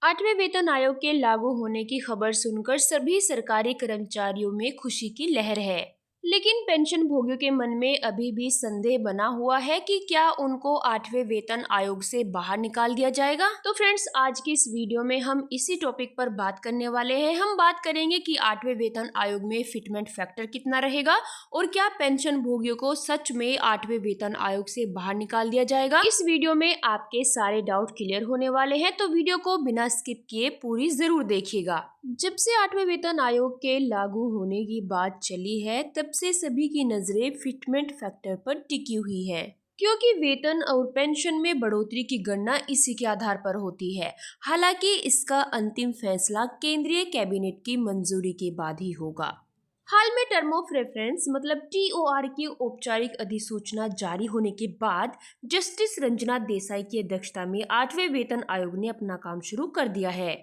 8वें वेतन आयोग के लागू होने की खबर सुनकर सभी सरकारी कर्मचारियों में खुशी की लहर है। लेकिन पेंशन भोगियों के मन में अभी भी संदेह बना हुआ है कि क्या उनको 8वें वेतन आयोग से बाहर निकाल दिया जाएगा। तो फ्रेंड्स, आज की इस वीडियो में हम इसी टॉपिक पर बात करने वाले हैं। हम बात करेंगे कि 8वें वेतन आयोग में फिटमेंट फैक्टर कितना रहेगा और क्या पेंशन भोगियों को सच में 8वें वेतन आयोग से बाहर निकाल दिया जाएगा। इस वीडियो में आपके सारे डाउट क्लियर होने वाले हैं, तो वीडियो को बिना स्किप किए पूरी जरूर देखिएगा। जब से 8वें वेतन आयोग के लागू होने की बात चली है, तब से सभी की नजरें फिटमेंट फैक्टर पर टिकी हुई है, क्योंकि वेतन और पेंशन में बढ़ोतरी की गणना इसी के आधार पर होती है। हालांकि इसका अंतिम फैसला केंद्रीय कैबिनेट की मंजूरी के बाद ही होगा। हाल में टर्म ऑफ रेफरेंस मतलब TOR की औपचारिक अधिसूचना जारी होने के बाद जस्टिस रंजना देसाई की अध्यक्षता में 8वें वेतन आयोग ने अपना काम शुरू कर दिया है।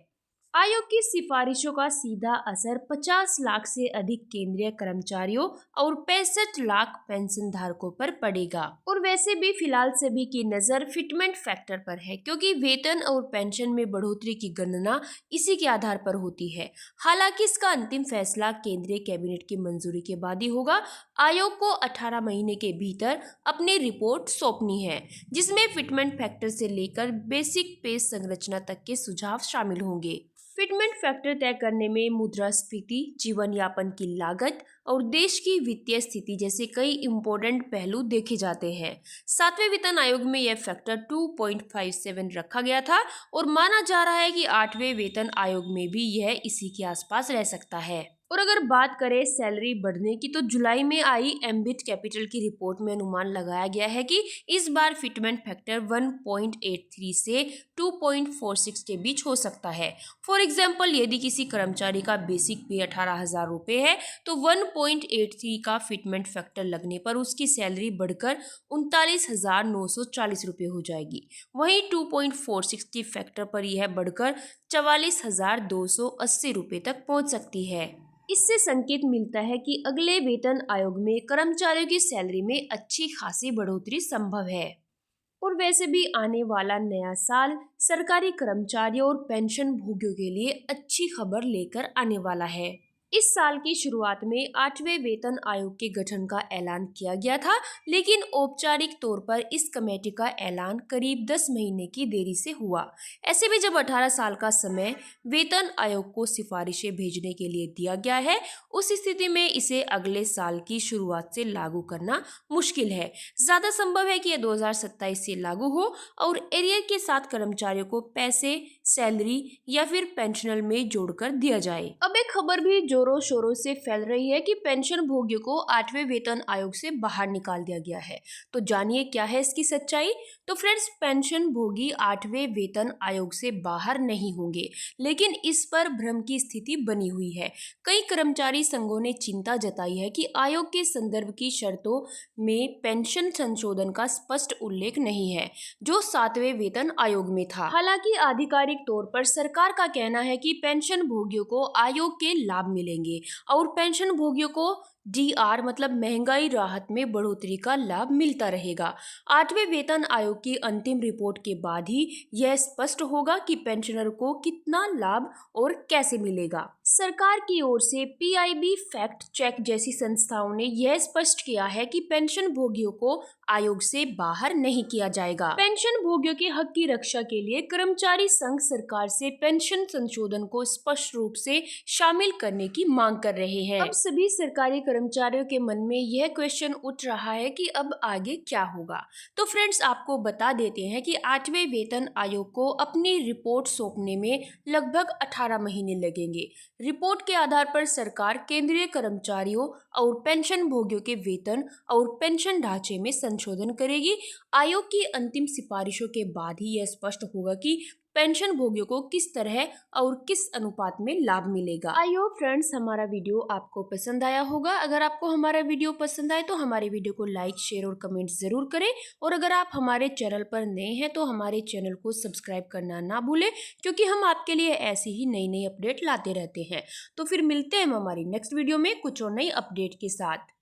आयोग की सिफारिशों का सीधा असर 50 लाख से अधिक केंद्रीय कर्मचारियों और 65 लाख पेंशन धारकों पर पड़ेगा। और वैसे भी फिलहाल सभी की नजर फिटमेंट फैक्टर पर है, क्योंकि वेतन और पेंशन में बढ़ोतरी की गणना इसी के आधार पर होती है। हालांकि इसका अंतिम फैसला केंद्रीय कैबिनेट की मंजूरी के बाद ही होगा। आयोग को 18 महीने के भीतर अपनी रिपोर्ट सौंपनी है, जिसमें फिटमेंट फैक्टर से लेकर बेसिक पे संरचना तक के सुझाव शामिल होंगे। फिटमेंट फैक्टर तय करने में मुद्रास्फीति, जीवन यापन की लागत और देश की वित्तीय स्थिति जैसे कई इम्पोर्टेंट पहलू देखे जाते हैं। 7वें वेतन आयोग में यह फैक्टर 2.57 रखा गया था और माना जा रहा है कि 8वें वेतन आयोग में भी यह इसी के आसपास रह सकता है। और अगर बात करें सैलरी बढ़ने की, तो जुलाई में आई एम्बिट कैपिटल की रिपोर्ट में अनुमान लगाया गया है कि इस बार फिटमेंट फैक्टर 1.83 से 2.46 के बीच हो सकता है। फॉर एग्जाम्पल, यदि किसी कर्मचारी का बेसिक पे 18,000 रुपये है, तो 1.83 का फिटमेंट फैक्टर लगने पर उसकी सैलरी बढ़कर 39,940 रुपये हो जाएगी। वहीं 2.46 की फैक्टर पर यह बढ़कर 44,280 रुपये तक पहुंच सकती है। इससे संकेत मिलता है कि अगले वेतन आयोग में कर्मचारियों की सैलरी में अच्छी खासी बढ़ोतरी संभव है। और वैसे भी आने वाला नया साल सरकारी कर्मचारियों और पेंशन भोगियों के लिए अच्छी खबर लेकर आने वाला है। इस साल की शुरुआत में 8वें वेतन आयोग के गठन का ऐलान किया गया था, लेकिन औपचारिक तौर पर इस कमेटी का ऐलान करीब 10 महीने की देरी से हुआ। ऐसे में जब 18 साल का समय वेतन आयोग को सिफारिशें भेजने के लिए दिया गया है, उस स्थिति में इसे अगले साल की शुरुआत से लागू करना मुश्किल है। ज्यादा संभव है कि यह 2027 से लागू हो और एरियर के साथ कर्मचारियों को पैसे, सैलरी या फिर पेंशनल में जोड़कर दिया जाए। अब एक खबर भी जोरों शोरों से फैल रही है कि पेंशन भोगियों को 8वें वेतन आयोग से बाहर निकाल दिया गया है। तो जानिए क्या है इसकी सच्चाई। तो फ्रेंड्स, पेंशन भोगी 8वें वेतन आयोग से बाहर नहीं होंगे, लेकिन इस पर भ्रम की स्थिति बनी हुई है। कई कर्मचारी संघों ने चिंता जताई है कि आयोग के संदर्भ की शर्तों में पेंशन संशोधन का स्पष्ट उल्लेख नहीं है, जो 7वें वेतन आयोग में था। हालांकि आधिकारिक तौर पर सरकार का कहना है कि पेंशन भोगियों को आयोग के लाभ मिलेंगे और पेंशन भोगियों को DR मतलब महंगाई राहत में बढ़ोतरी का लाभ मिलता रहेगा। 8वें वेतन आयोग की अंतिम रिपोर्ट के बाद ही यह स्पष्ट होगा कि पेंशनर को कितना लाभ और कैसे मिलेगा। सरकार की ओर से PIB फैक्ट चेक जैसी संस्थाओं ने यह स्पष्ट किया है कि पेंशन भोगियों को आयोग से बाहर नहीं किया जाएगा। पेंशन भोगियों के हक की रक्षा के लिए कर्मचारी संघ सरकार से पेंशन संशोधन को स्पष्ट रूप से शामिल करने की मांग कर रहे हैं। अब सभी सरकारी कर्मचारियों के मन में यह क्वेश्चन उठ रहा है कि अब आगे क्या होगा। तो फ्रेंड्स, आपको बता देते हैं कि 8वें वेतन आयोग को अपनी रिपोर्ट सौंपने में लगभग 18 महीने लगेंगे। रिपोर्ट के आधार पर सरकार केंद्रीय कर्मचारियों और पेंशन भोगियों के वेतन और पेंशन ढांचे में संशोधन करेगी। आयोग की अंतिम सिफारिशों के बाद ही यह स्पष्ट होगा कि पेंशन भोगियों को किस तरह और किस अनुपात में लाभ मिलेगा। आई होप फ्रेंड्स, हमारा वीडियो आपको पसंद आया होगा। अगर आपको हमारा वीडियो पसंद आए तो हमारे वीडियो को लाइक, शेयर और कमेंट जरूर करें। और अगर आप हमारे चैनल पर नए हैं तो हमारे चैनल को सब्सक्राइब करना ना भूलें, क्योंकि हम आपके लिए ऐसी ही नई नई अपडेट लाते रहते हैं। तो फिर मिलते हैं हम हमारी नेक्स्ट वीडियो में कुछ और नई अपडेट के साथ।